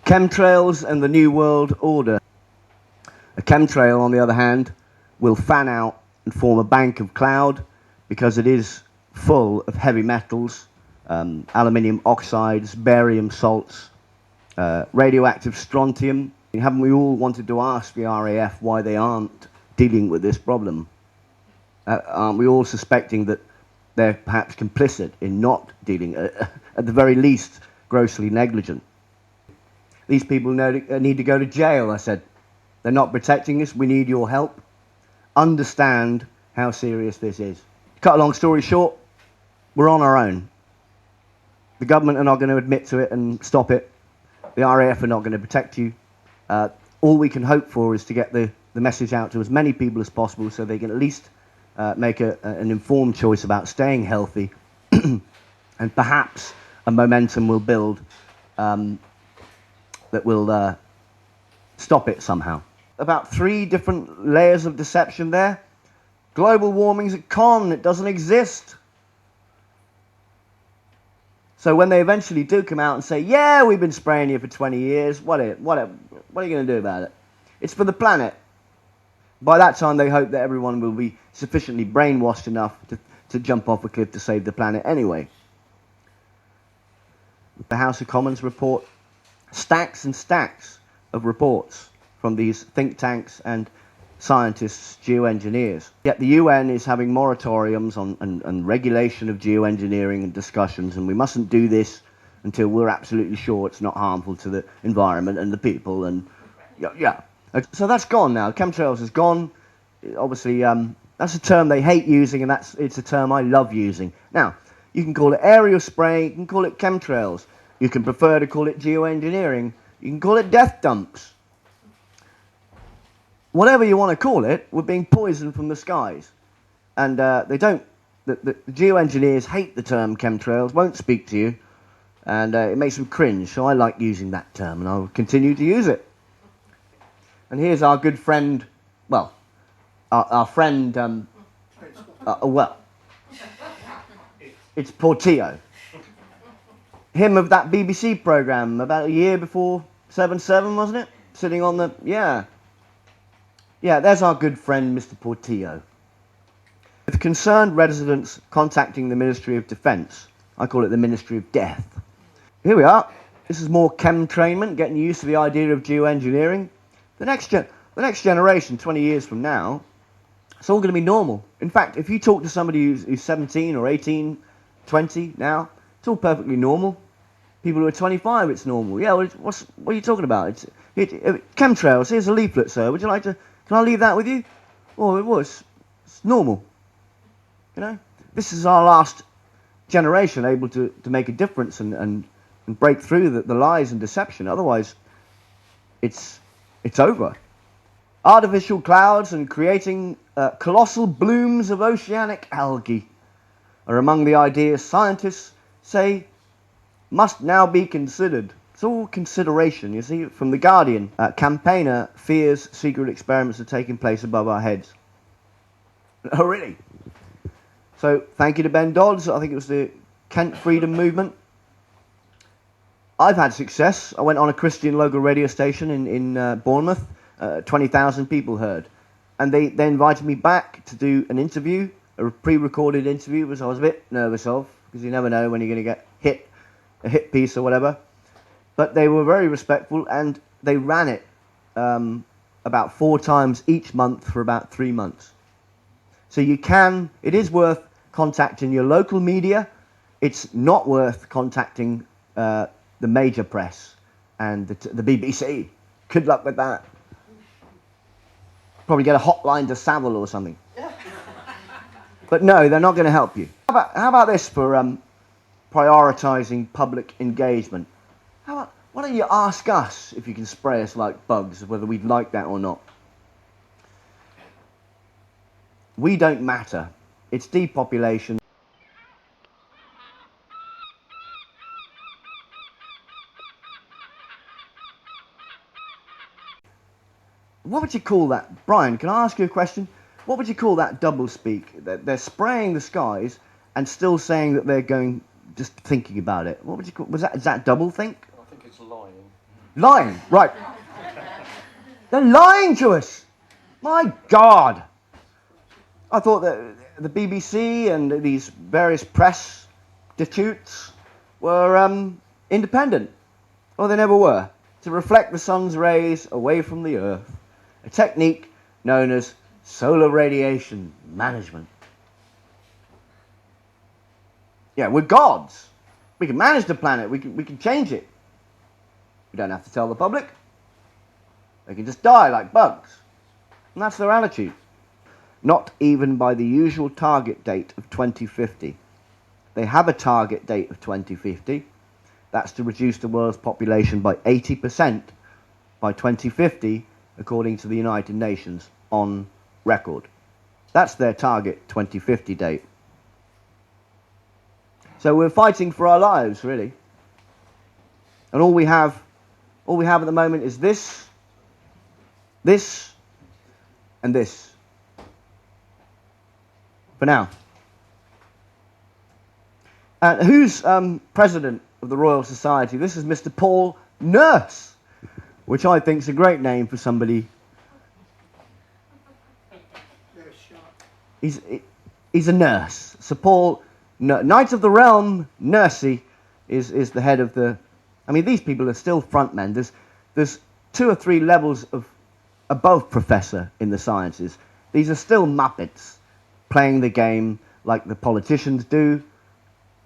Chemtrails and the New World Order. A chemtrail, on the other hand, will fan out and form a bank of cloud because it is full of heavy metals, aluminium oxides, barium salts, radioactive strontium. Haven't we all wanted to ask the RAF why they aren't dealing with this problem? Aren't we all suspecting that they're perhaps complicit in not dealing, at the very least, grossly negligent? These people need to go to jail, I said. They're not protecting us. We need your help. Understand how serious this is. Cut a long story short, we're on our own. The government are not going to admit to it and stop it. The RAF are not going to protect you. All we can hope for is to get the message out to as many people as possible so they can at least make an informed choice about staying healthy, and perhaps a momentum will build that will stop it somehow. About 3 different layers of deception there. Global warming's a con, it doesn't exist. So when they eventually do come out and say, yeah, we've been spraying you for 20 years, what are you going to do about it? It's for the planet. By that time, they hope that everyone will be sufficiently brainwashed enough to jump off a cliff to save the planet anyway. The House of Commons report stacks and stacks of reports from these think tanks and scientists, geoengineers. Yet the UN is having moratoriums on regulation of geoengineering and discussions, and we mustn't do this until we're absolutely sure it's not harmful to the environment and the people. And yeah. So that's gone now. Chemtrails is gone. Obviously, that's a term they hate using, and it's a term I love using. Now, you can call it aerial spraying, you can call it chemtrails, you can prefer to call it geoengineering, you can call it death dumps. Whatever you want to call it, we're being poisoned from the skies. And the geoengineers hate the term chemtrails, won't speak to you, and it makes them cringe, so I like using that term, and I'll continue to use it. And here's our good friend, well, our friend, it's Portillo. Him of that BBC programme about a year before 7/7, wasn't it? Sitting on the, yeah, there's our good friend, Mr. Portillo. With concerned residents contacting the Ministry of Defence, I call it the Ministry of Death. Here we are. This is more chemtrainment, getting used to the idea of geoengineering. The next generation, 20 years from now, it's all going to be normal. In fact, if you talk to somebody who's 17 or 18, 20 now, it's all perfectly normal. People who are 25, it's normal. Yeah, what are you talking about? Chemtrails, here's a leaflet, sir. Would you like to, can I leave that with you? Oh, it's normal. You know? This is our last generation able to make a difference and break through the lies and deception. Otherwise, it's over. Artificial clouds and creating colossal blooms of oceanic algae are among the ideas scientists say must now be considered. It's all consideration, you see. From The Guardian, campaigner fears secret experiments are taking place above our heads. Oh, really? So, thank you to Ben Dodds. I think it was the Kent Freedom Movement. I've had success. I went on a Christian local radio station in Bournemouth. 20,000 people heard. And they invited me back to do an interview, a pre-recorded interview, which I was a bit nervous of, because you never know when you're going to get a hit piece or whatever. But they were very respectful, and they ran it about 4 times each month for about 3 months. So it is worth contacting your local media. It's not worth contacting the major press and the BBC. Good luck with that. Probably get a hotline to Savile or something. But no, they're not going to help you. How about this for prioritising public engagement? Why don't you ask us if you can spray us like bugs, whether we'd like that or not? We don't matter. It's depopulation. What would you call that? Brian, can I ask you a question? What would you call that doublespeak? They're spraying the skies and still saying that they're just thinking about it. What would you call? Is that doublethink? I think it's lying. Lying, right. They're lying to us. My God. I thought that the BBC and these various press institutes were independent. Well, they never were. To reflect the sun's rays away from the Earth, a technique known as solar radiation management. Yeah, we're gods. We can manage the planet. We can change it. We don't have to tell the public. They can just die like bugs. And that's their attitude. Not even by the usual target date of 2050. They have a target date of 2050. That's to reduce the world's population by 80% by 2050, according to the United Nations, on record. That's their target 2050 date. So we're fighting for our lives, really. And all we have at the moment is this, and this. For now. Who's president of the Royal Society? This is Mr. Paul Nurse, which I think is a great name for somebody. He's a nurse. Sir Paul, Knight of the Realm, Nursey, is the head of the... I mean, these people are still frontmen. There's 2 or 3 levels of above professor in the sciences. These are still muppets playing the game like the politicians do,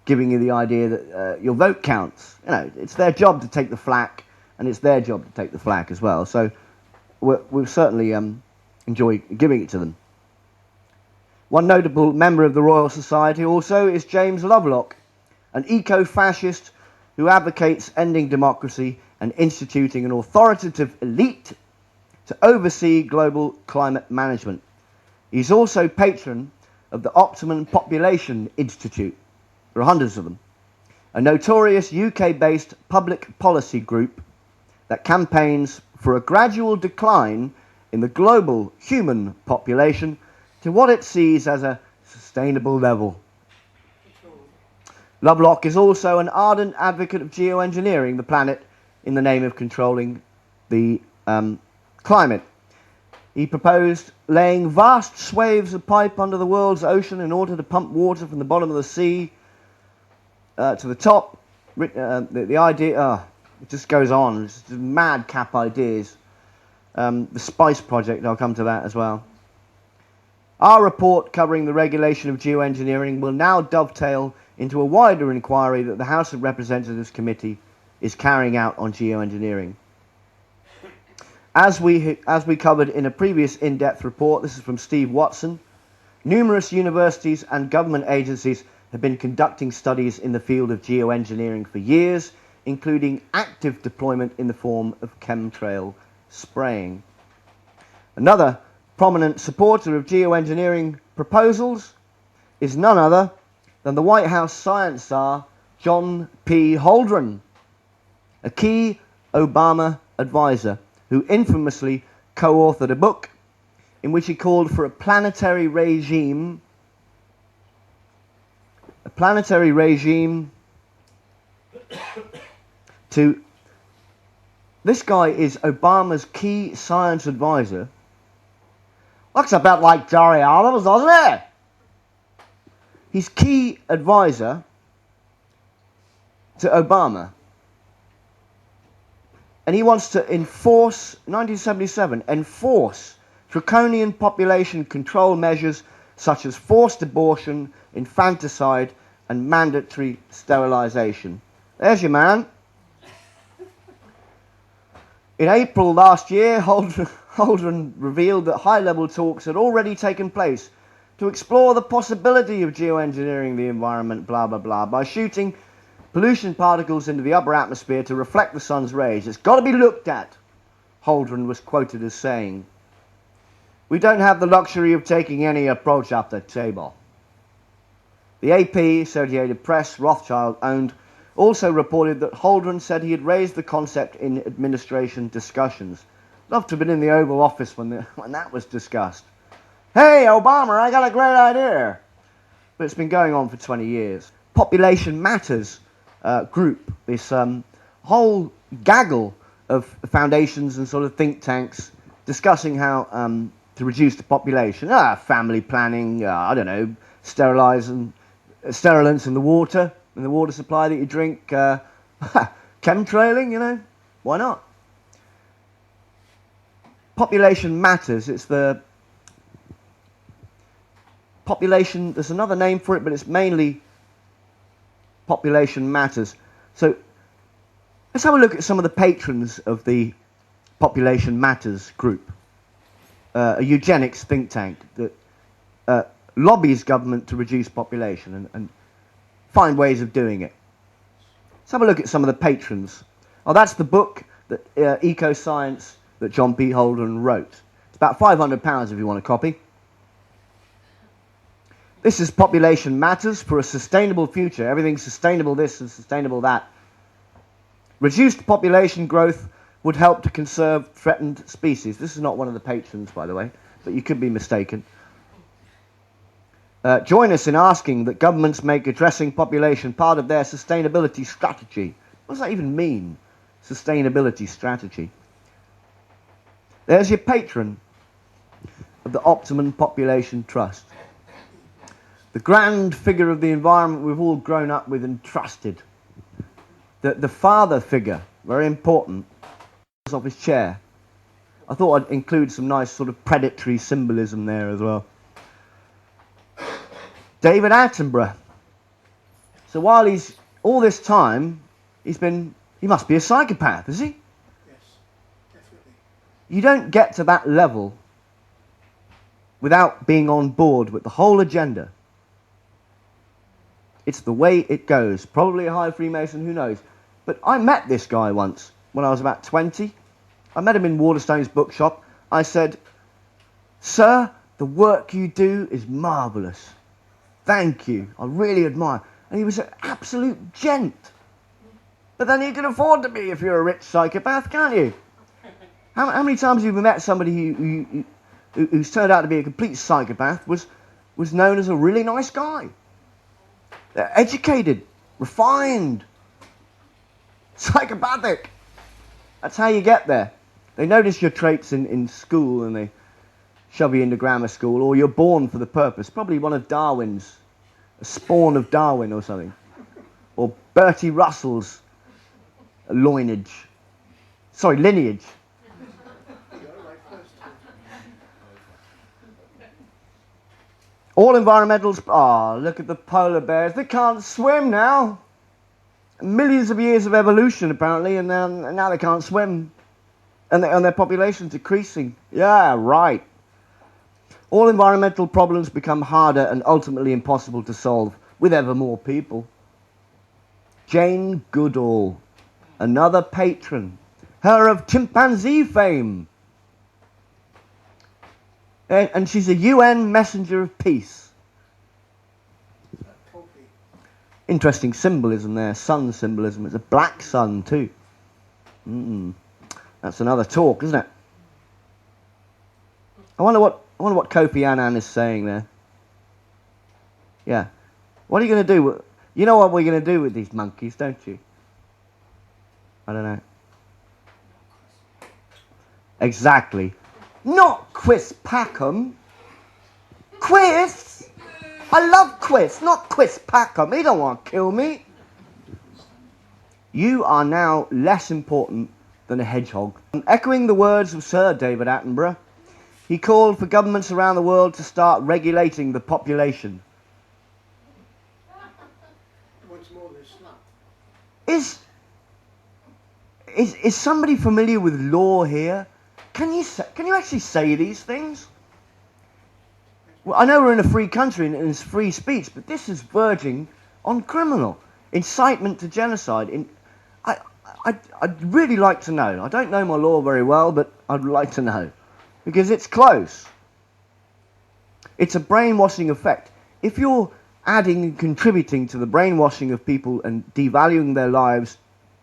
giving you the idea that your vote counts. You know, it's their job to take the flak, and it's their job to take the flak as well. So we'll certainly enjoy giving it to them. One notable member of the Royal Society also is James Lovelock, an eco-fascist who advocates ending democracy and instituting an authoritative elite to oversee global climate management. He's also patron of the Optimum Population Institute. There are hundreds of them. A notorious UK-based public policy group that campaigns for a gradual decline in the global human population to what it sees as a sustainable level. Lovelock is also an ardent advocate of geoengineering the planet in the name of controlling the climate. He proposed laying vast swathes of pipe under the world's ocean in order to pump water from the bottom of the sea to the top. The idea, it just goes on. It's just madcap ideas. The Spice Project, I'll come to that as well. Our report covering the regulation of geoengineering will now dovetail into a wider inquiry that the House of Representatives Committee is carrying out on geoengineering. As we covered in a previous in-depth report, this is from Steve Watson, numerous universities and government agencies have been conducting studies in the field of geoengineering for years, including active deployment in the form of chemtrail spraying. Another prominent supporter of geoengineering proposals is none other than the White House science czar, John P. Holdren, a key Obama advisor who infamously co-authored a book in which he called for a planetary regime to... This guy is Obama's key science advisor. Looks a bit like Jerry Adams, doesn't it? He's key advisor to Obama. And he wants to enforce, 1977, enforce draconian population control measures such as forced abortion, infanticide, and mandatory sterilization. There's your man. In April last year, Holdren revealed that high-level talks had already taken place to explore the possibility of geoengineering the environment, blah, blah, blah, by shooting pollution particles into the upper atmosphere to reflect the sun's rays. It's got to be looked at, Holdren was quoted as saying. We don't have the luxury of taking any approach off the table. The AP, Associated Press, Rothschild-owned, also reported that Holdren said he had raised the concept in administration discussions. Love to have been in the Oval Office when that was discussed. Hey, Obama, I got a great idea. But it's been going on for 20 years. Population Matters group, this whole gaggle of foundations and sort of think tanks discussing how to reduce the population. Family planning, I don't know, sterilisants in the water supply that you drink, chemtrailing, you know, why not? Population matters. It's the population, there's another name for it, but it's mainly population matters. So let's have a look at some of the patrons of the Population Matters group, a eugenics think tank that lobbies government to reduce population and find ways of doing it. Let's have a look at some of the patrons. Oh, that's the book, that Eco-Science, that John P. Holden wrote. It's about £500 if you want a copy. This is Population Matters for a Sustainable Future. Everything's sustainable this and sustainable that. Reduced population growth would help to conserve threatened species. This is not one of the patrons, by the way, but you could be mistaken. Join us in asking that governments make addressing population part of their sustainability strategy. What does that even mean, sustainability strategy? There's your patron of the Optimum Population Trust. The grand figure of the environment we've all grown up with and trusted. The father figure, very important, off his chair. I thought I'd include some nice sort of predatory symbolism there as well. David Attenborough. So while he's, all this time, he must be a psychopath, is he? Yes, definitely. You don't get to that level without being on board with the whole agenda. It's the way it goes. Probably a high Freemason, who knows. But I met this guy once when I was about 20. I met him in Waterstone's bookshop. I said, "Sir, the work you do is marvellous. Thank you. I really admire." And he was an absolute gent. But then you can afford to be if you're a rich psychopath, can't you? How many times have you met somebody who's turned out to be a complete psychopath, was known as a really nice guy? They're educated, refined, psychopathic. That's how you get there. They notice your traits in school and they shove you into grammar school, or you're born for the purpose. Probably one of Darwin's, a spawn of Darwin or something. Or Bertie Russell's lineage. All environmentals, look at the polar bears. They can't swim now. Millions of years of evolution, apparently, and now they can't swim. And their population's decreasing. Yeah, right. All environmental problems become harder and ultimately impossible to solve with ever more people. Jane Goodall, another patron. Her of chimpanzee fame. And she's a UN messenger of peace. Interesting symbolism there, sun symbolism. It's a black sun too. That's another talk, isn't it? I wonder what Kofi Annan is saying there. Yeah. What are you going to do? You know what we're going to do with these monkeys, don't you? I don't know. Exactly. Not Quiz Packham. Quiz? I love Quiz, not Quiz Packham. He don't want to kill me. You are now less important than a hedgehog. Echoing the words of Sir David Attenborough, he called for governments around the world to start regulating the population. What's more than slap? Is somebody familiar with law here? Can you actually say these things? Well, I know we're in a free country and it's free speech, but this is verging on criminal. Incitement to genocide. I'd really like to know. I don't know my law very well, but I'd like to know. Because it's close. It's a brainwashing effect. If you're adding and contributing to the brainwashing of people and devaluing their lives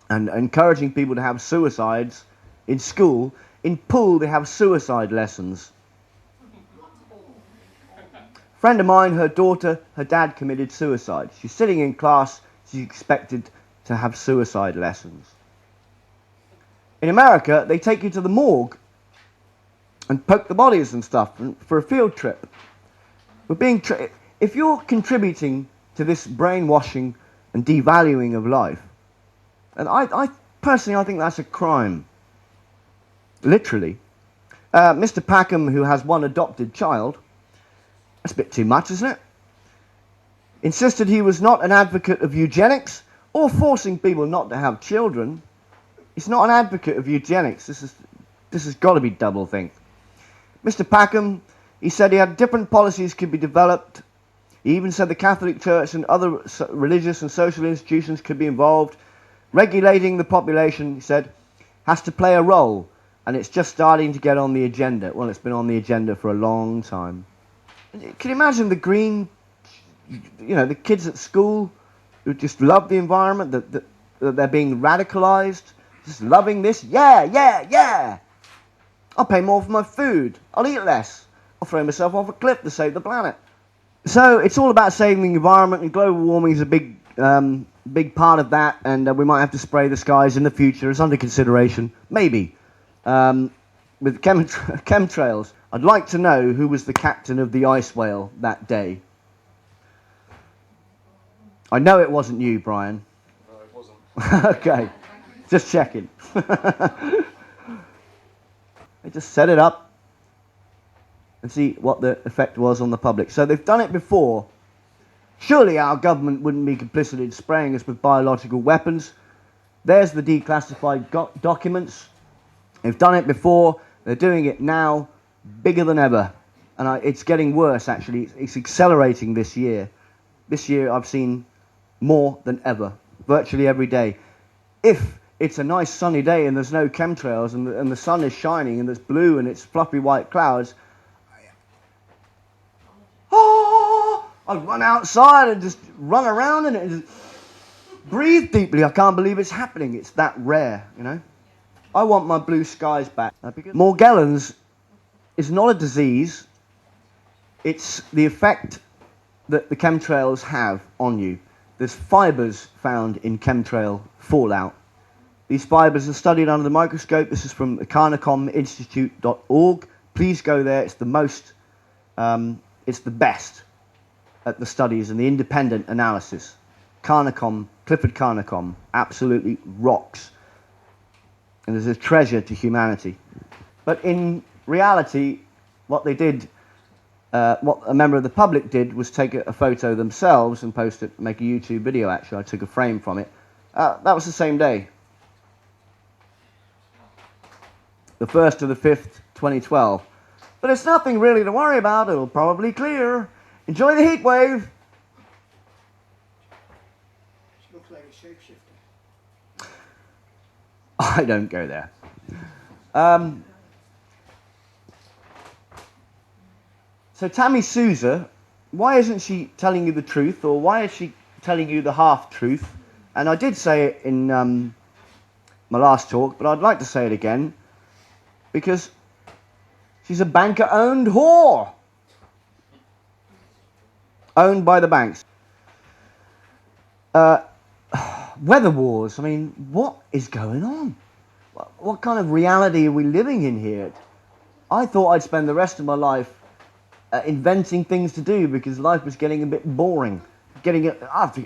and encouraging people to have suicides in school, in pool they have suicide lessons. Friend of mine, her dad committed suicide. She's sitting in class, she's expected to have suicide lessons. In America, they take you to the morgue and poke the bodies and stuff for a field trip. We're being if you're contributing to this brainwashing and devaluing of life, and I personally, I think that's a crime. Literally. Mr. Packham, who has one adopted child, that's a bit too much, isn't it? Insisted he was not an advocate of eugenics or forcing people not to have children. He's not an advocate of eugenics. This has got to be doublethink. Mr. Packham, he said he had different policies could be developed. He even said the Catholic Church and other religious and social institutions could be involved. Regulating the population, he said, has to play a role, and it's just starting to get on the agenda. Well, it's been on the agenda for a long time. Can you imagine the green, the kids at school who just love the environment, that they're being radicalized, just loving this? Yeah. I'll pay more for my food. I'll eat less. I'll throw myself off a cliff to save the planet. So it's all about saving the environment, and global warming is a big part of that, and we might have to spray the skies in the future. It's under consideration. Maybe. With chemtrails. I'd like to know who was the captain of the ice whale that day. I know it wasn't you, Brian. No, it wasn't. Okay. Just checking. They just set it up and see what the effect was on the public. So they've done it before. Surely our government wouldn't be complicit in spraying us with biological weapons. There's the declassified documents. They've done it before. They're doing it now, bigger than ever. And it's getting worse, actually. It's accelerating this year. This year I've seen more than ever, virtually every day. If it's a nice sunny day and there's no chemtrails and the sun is shining and there's blue and it's fluffy white clouds, I'd run outside and just run around in it and just breathe deeply. I can't believe it's happening. It's that rare, I want my blue skies back. Morgellons is not a disease. It's the effect that the chemtrails have on you. There's fibres found in chemtrail fallout. These fibres are studied under the microscope. This is from the carnicominstitute.org. Please go there. It's the best at the studies and the independent analysis. Clifford Carnicom, absolutely rocks. And there's a treasure to humanity. But in reality, what they did, what a member of the public did, was take a photo themselves and post it, make a YouTube video, actually. I took a frame from it. That was the same day. The 1st to the 5th, 2012. But it's nothing really to worry about. It'll probably clear. Enjoy the heat wave. She looks like a shapeshifter. I don't go there. So Tammy Souza, why isn't she telling you the truth, or why is she telling you the half-truth? And I did say it in my last talk, but I'd like to say it again, because she's a banker-owned whore. Owned by the banks. Weather wars. I mean, what is going on? What kind of reality are we living in here? I thought I'd spend the rest of my life inventing things to do, because life was getting a bit boring. I have to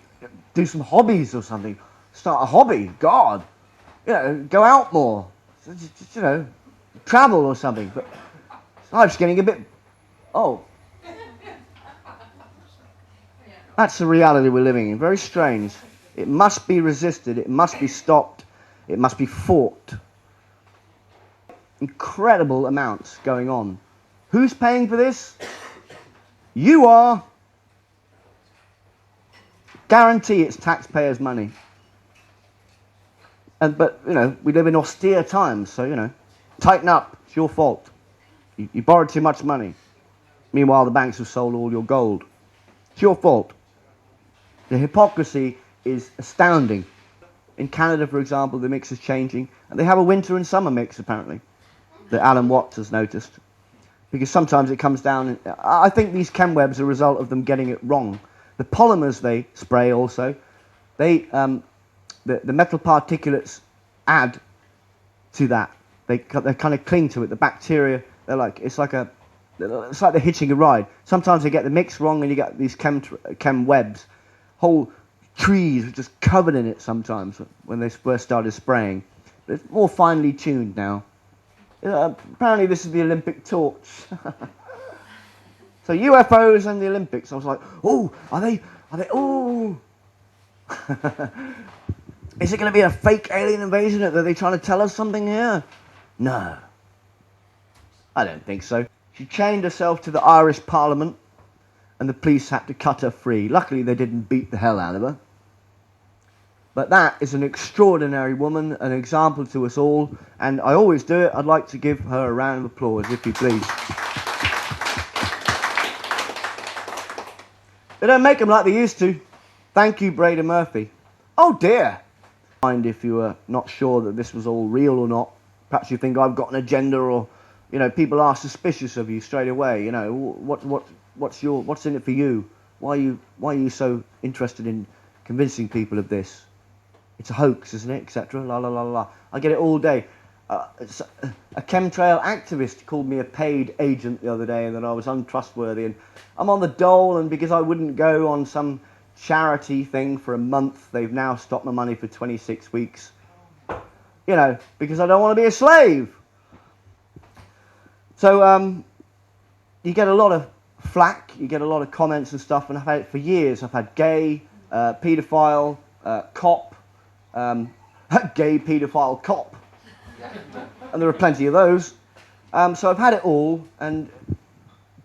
do some hobbies or something. Start a hobby. God. Go out more. Just, travel or something. But life's getting a bit... That's the reality we're living in. Very strange. It must be resisted. It must be stopped. It must be fought. Incredible amounts going on. Who's paying for this? You are. Guarantee it's taxpayers' money. But we live in austere times, so, tighten up. It's your fault. You borrowed too much money. Meanwhile, the banks have sold all your gold. It's your fault. The hypocrisy is astounding. In Canada, for example, the mix is changing, and they have a winter and summer mix, apparently, that Alan Watts has noticed. Because sometimes it comes down... I think these chemwebs are a result of them getting it wrong. The polymers they spray also, the metal particulates add to that. They kind of cling to it. The bacteria, it's like they're hitching a ride. Sometimes they get the mix wrong, and you get these chem webs, whole trees just covered in it. Sometimes when they first started spraying, but it's more finely tuned now. Apparently, this is the Olympic torch. So UFOs and the Olympics. I was like, oh, are they? Oh. Is it going to be a fake alien invasion? Are they trying to tell us something here? No. I don't think so. She chained herself to the Irish Parliament, and the police had to cut her free. Luckily, they didn't beat the hell out of her. But that is an extraordinary woman, an example to us all, and I always do it. I'd like to give her a round of applause, if you please. They don't make them like they used to. Thank you, Brady Murphy. Oh dear. Mind if you were not sure that this was all real or not. Perhaps you think I've got an agenda, or people are suspicious of you straight away. What's in it for you? Why are you so interested in convincing people of this? It's a hoax, isn't it? Etc. La la la la. I get it all day. A chemtrail activist called me a paid agent the other day, and that I was untrustworthy, and I'm on the dole, and because I wouldn't go on some charity thing for a month, they've now stopped my money for 26 weeks. Because I don't want to be a slave. So you get a lot of flack, you get a lot of comments and stuff, and I've had it for years. I've had gay, paedophile, cop, gay, paedophile, cop. And there are plenty of those. So I've had it all, and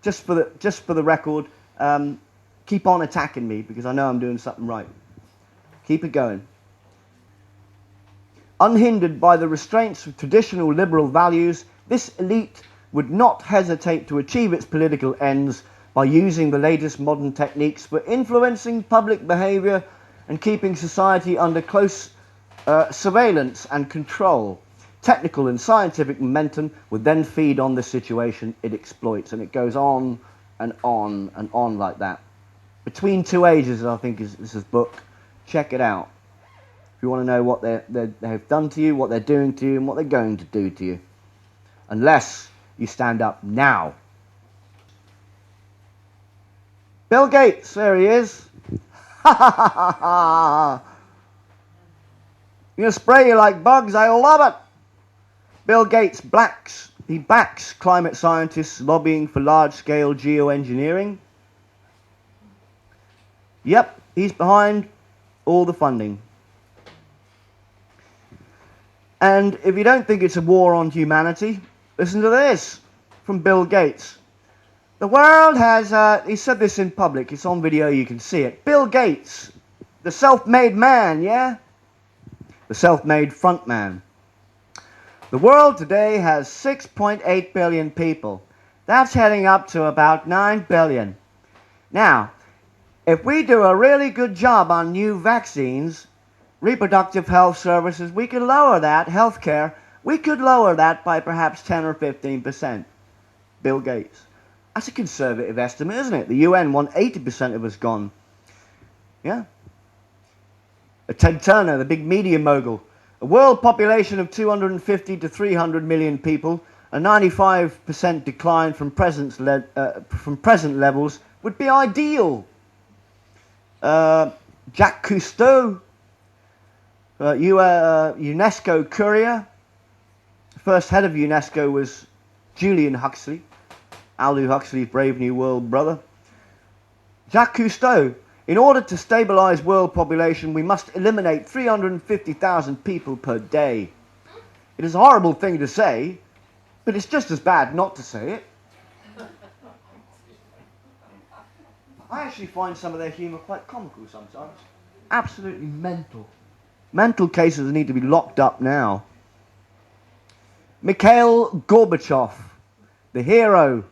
just for the record, keep on attacking me, because I know I'm doing something right. Keep it going. Unhindered by the restraints of traditional liberal values, this elite would not hesitate to achieve its political ends by using the latest modern techniques for influencing public behaviour and keeping society under close surveillance and control. Technical and scientific momentum would then feed on the situation it exploits, and it goes on and on and on like that. Between Two Ages, I think, is his book. Check it out if you want to know what they have done to you, what they're doing to you, and what they're going to do to you. Unless you stand up now. Bill Gates, there he is. Ha ha ha ha ha. You're going to spray you like bugs, I love it. Bill Gates backs climate scientists lobbying for large-scale geoengineering. Yep, he's behind all the funding. And if you don't think it's a war on humanity, listen to this from Bill Gates. The world has, he said this in public, it's on video, you can see it. Bill Gates, the self-made man, yeah? The self-made front man. The world today has 6.8 billion people. That's heading up to about 9 billion. Now, if we do a really good job on new vaccines, reproductive health services, we could lower that, healthcare, we could lower that by perhaps 10 or 15%. Bill Gates. That's a conservative estimate, isn't it? The UN want 80% of us gone. Yeah? Ted Turner, the big media mogul. A world population of 250 to 300 million people, a 95% decline from present levels would be ideal. Jacques Cousteau, UNESCO courier. First head of UNESCO was Julian Huxley, Aldous Huxley's Brave New World brother. Jacques Cousteau. In order to stabilize world population, we must eliminate 350,000 people per day. It is a horrible thing to say, but it's just as bad not to say it. I actually find some of their humour quite comical sometimes. Absolutely mental. Mental cases need to be locked up now. Mikhail Gorbachev, the hero.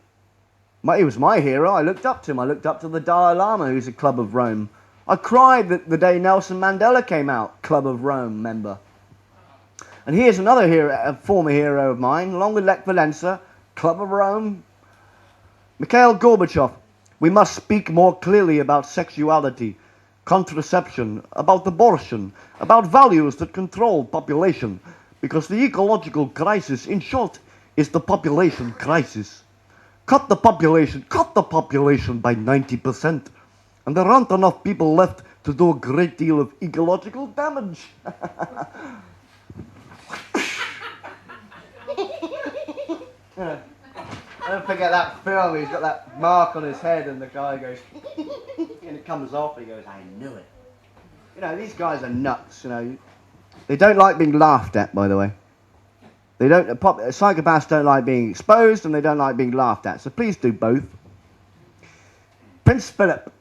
He was my hero. I looked up to him. I looked up to the Dalai Lama, who's a Club of Rome. I cried the day Nelson Mandela came out, Club of Rome member. And here's another hero, a former hero of mine, along with Lech Walesa, Club of Rome. Mikhail Gorbachev. We must speak more clearly about sexuality, contraception, about abortion, about values that control population. Because the ecological crisis, in short, is the population crisis. Cut the population by 90%, and there aren't enough people left to do a great deal of ecological damage. Don't forget that film, he's got that mark on his head and the guy goes, and it comes off and he goes, I knew it. You know, these guys are nuts, you know. They don't like being laughed at, by the way. They don't, psychopaths don't like being exposed and they don't like being laughed at, so please do both. Prince Philip.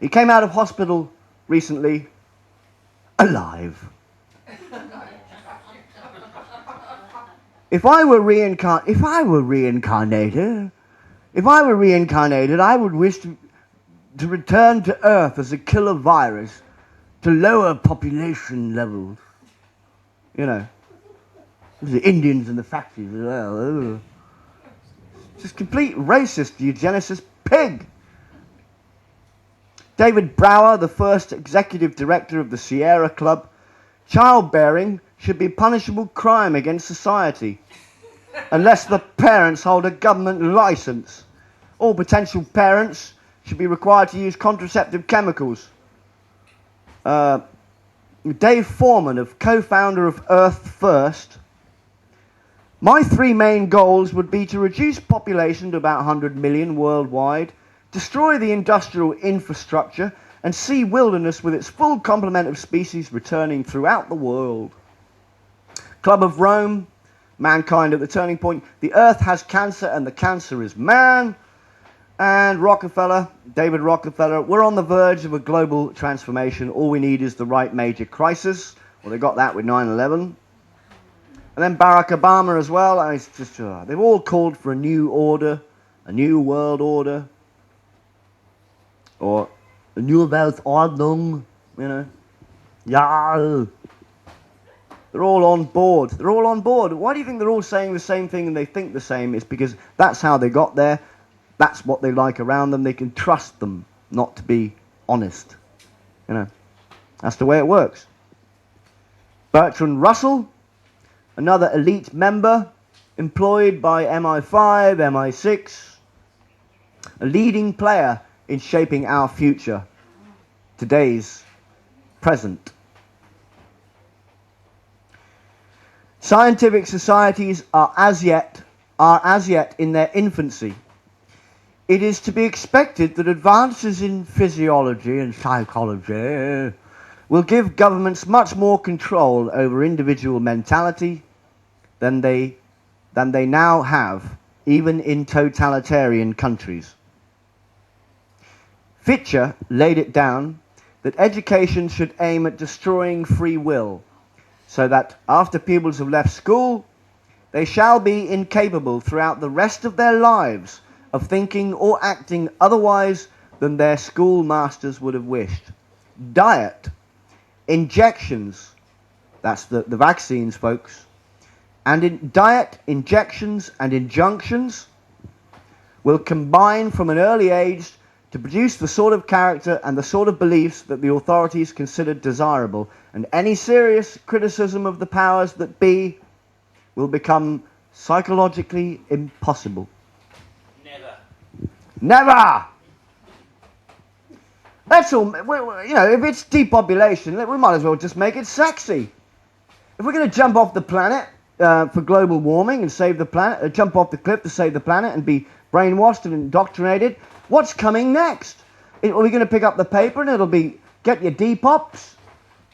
He came out of hospital recently, alive. If I were reincarnated, I would wish to return to Earth as a killer virus to lower population levels. You know, the Indians in the factories as well. Ugh. Just complete racist, eugenicist pig. David Brower, the first executive director of the Sierra Club, childbearing should be a punishable crime against society unless the parents hold a government license. All potential parents should be required to use contraceptive chemicals. Dave Foreman, co-founder of Earth First. My 3 main goals would be to reduce population to about 100 million worldwide, destroy the industrial infrastructure, and see wilderness with its full complement of species returning throughout the world. Club of Rome, mankind at the turning point. The earth has cancer and the cancer is man. And Rockefeller, David Rockefeller, we're on the verge of a global transformation. All we need is the right major crisis. Well, they got that with 9/11. And then Barack Obama as well. And it's just, they've all called for a new order, a new world order, or a new Weltordnung, you know. Yeah. They're all on board. They're all on board. Why do you think they're all saying the same thing and they think the same? It's because that's how they got there. That's what they like around them. They can trust them not to be honest. You know, that's the way it works. Bertrand Russell, another elite member, employed by MI5, MI6, a leading player in shaping our future, today's present. Scientific societies are as yet in their infancy. It is to be expected that advances in physiology and psychology will give governments much more control over individual mentality than they now have, even in totalitarian countries. Fitcher laid it down that education should aim at destroying free will, so that after pupils have left school, they shall be incapable throughout the rest of their lives of thinking or acting otherwise than their schoolmasters would have wished. Diet, injections, that's the vaccines, folks, and in diet, injections, and injunctions will combine from an early age to produce the sort of character and the sort of beliefs that the authorities considered desirable, and any serious criticism of the powers that be will become psychologically impossible. Never! That's all, you know, if it's depopulation, we might as well just make it sexy. If we're going to jump off the planet for global warming and save the planet, jump off the cliff to save the planet and be brainwashed and indoctrinated, what's coming next? Are we going to pick up the paper and it'll be, get your Depops?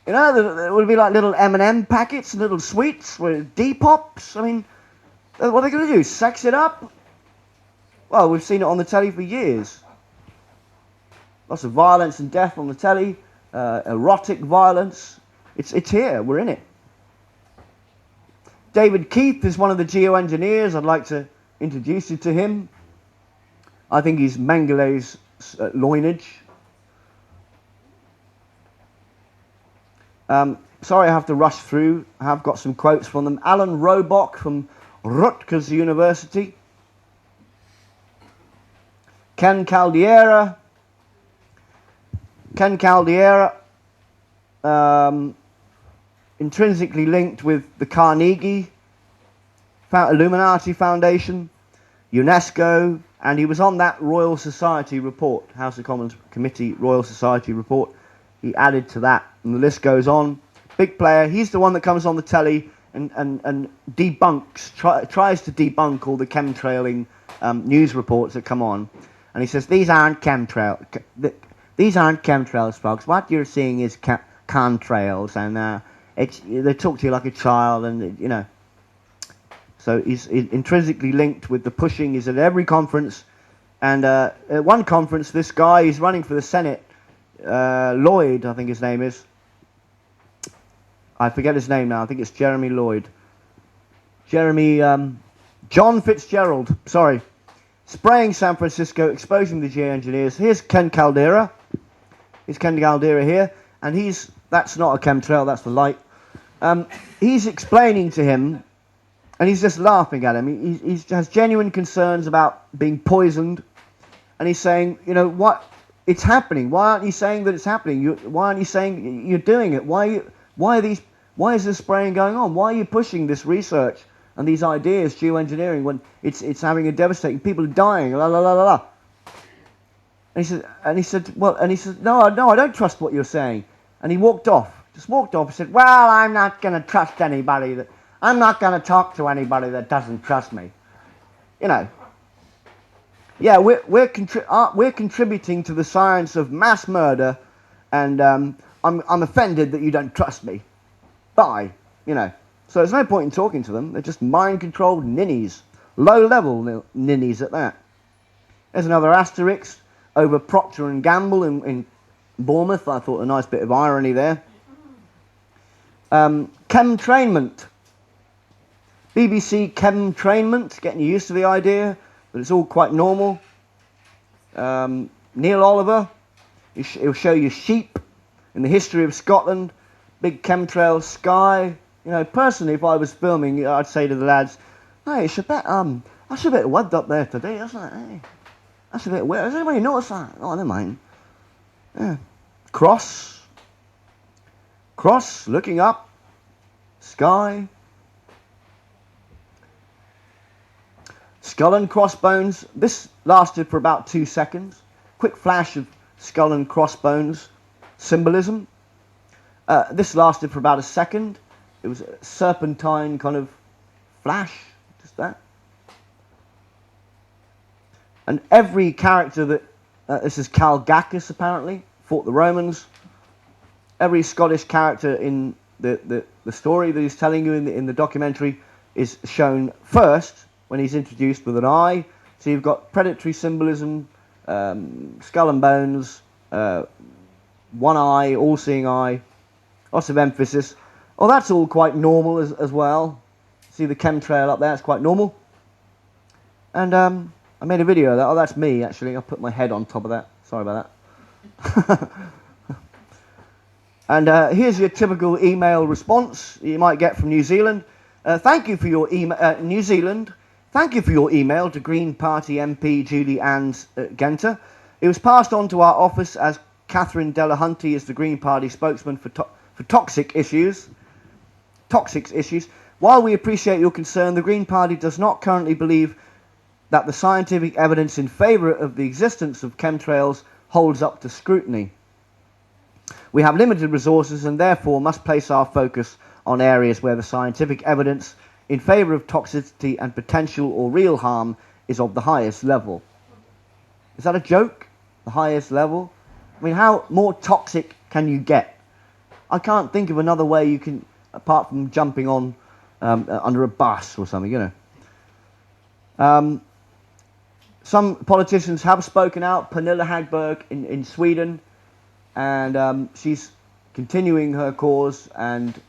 You know, it will be like little M&M packets and little sweets with Depops. I mean, what are they going to do, sex it up? Well, we've seen it on the telly for years. Lots of violence and death on the telly, erotic violence. It's here, we're in it. David Keith is one of the geoengineers. I'd like to introduce you to him. I think he's Mengelé's LYNCH. Sorry I have to rush through. I have got some quotes from them. Alan Robock from Rutgers University. Ken Caldeira, intrinsically linked with the Carnegie Illuminati Foundation, UNESCO, and he was on that Royal Society report, House of Commons Committee Royal Society report. He added to that, and the list goes on. Big player. He's the one that comes on the telly and debunks, tries to debunk all the chemtrailing news reports that come on. And he says, these aren't chemtrails, folks. What you're seeing is contrails, and they talk to you like a child, and you know. So he's intrinsically linked with the pushing. He's at every conference, and at one conference, this guy, he's running for the Senate. Lloyd, I think his name is. I forget his name now. I think it's Jeremy Lloyd. John Fitzgerald. Sorry. Spraying San Francisco, exposing the geoengineers. Here's Ken Caldera. Here's Ken Caldera here, and that's not a chemtrail. That's the light. He's explaining to him. And he's just laughing at him. He has genuine concerns about being poisoned. And he's saying, you know, what? It's happening. Why aren't you saying that it's happening? Why aren't you saying you're doing it? Why is this spraying going on? Why are you pushing this research and these ideas, geoengineering, when it's having a devastating, people are dying, la la la la la. And he said, no, I don't trust what you're saying. And he walked off. Just walked off and said, well, I'm not going to trust anybody I'm not going to talk to anybody that doesn't trust me. You know. Yeah, we're contributing to the science of mass murder, and I'm offended that you don't trust me. Bye. You know. So there's no point in talking to them. They're just mind-controlled ninnies. Low-level ninnies at that. There's another asterisk over Procter & Gamble in Bournemouth. I thought a nice bit of irony there. Chemtrainment. BBC Chemtrainment, getting you used to the idea, but it's all quite normal. Neil Oliver, he'll show you sheep in the history of Scotland, big chemtrail sky. You know, personally, if I was filming, I'd say to the lads, hey, that's a bit wet up there today, isn't it? Hey, that's a bit wet. Has anybody noticed that? Oh, never mind. Yeah. Cross, looking up, sky. Skull and crossbones. This lasted for about 2 seconds. Quick flash of skull and crossbones symbolism. This lasted for about a second. It was a serpentine kind of flash, just that. And every character that, this is Calgacus apparently, fought the Romans. Every Scottish character in the story that he's telling you in the documentary is shown first when he's introduced with an eye. So you've got predatory symbolism, skull and bones, one eye, all-seeing eye, lots of emphasis. Oh, that's all quite normal as well. See the chemtrail up there, it's quite normal. And I made a video of that. Oh, that's me, actually. I put my head on top of that. Sorry about that. And here's your typical email response you might get from New Zealand. Thank you for your email, New Zealand. Thank you for your email to Green Party MP Julie Ann Genter. It was passed on to our office as Catherine Delahunty is the Green Party spokesman for toxic issues. While we appreciate your concern, the Green Party does not currently believe that the scientific evidence in favour of the existence of chemtrails holds up to scrutiny. We have limited resources and therefore must place our focus on areas where the scientific evidence in favour of toxicity and potential or real harm is of the highest level. Is that a joke? The highest level? I mean, how more toxic can you get? I can't think of another way you can, apart from jumping on under a bus or something, you know. Some politicians have spoken out. Pernilla Hagberg in Sweden, and she's continuing her cause, and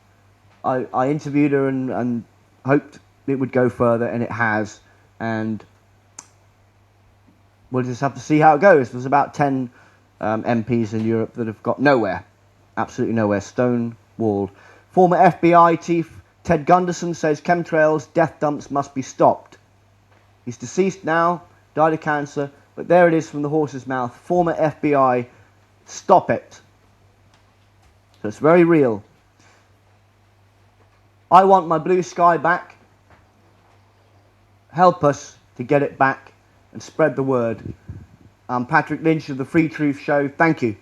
I interviewed her and hoped it would go further, and it has, and we'll just have to see how it goes. There's about 10 MPs in Europe that have got nowhere, absolutely nowhere, stone-walled. Former FBI chief Ted Gunderson says chemtrails, death dumps must be stopped. He's deceased now, died of cancer, but there it is from the horse's mouth. Former FBI, stop it. So it's very real. I want my blue sky back. Help us to get it back and spread the word. I'm Patrick Lynch of the Free Truth Show. Thank you.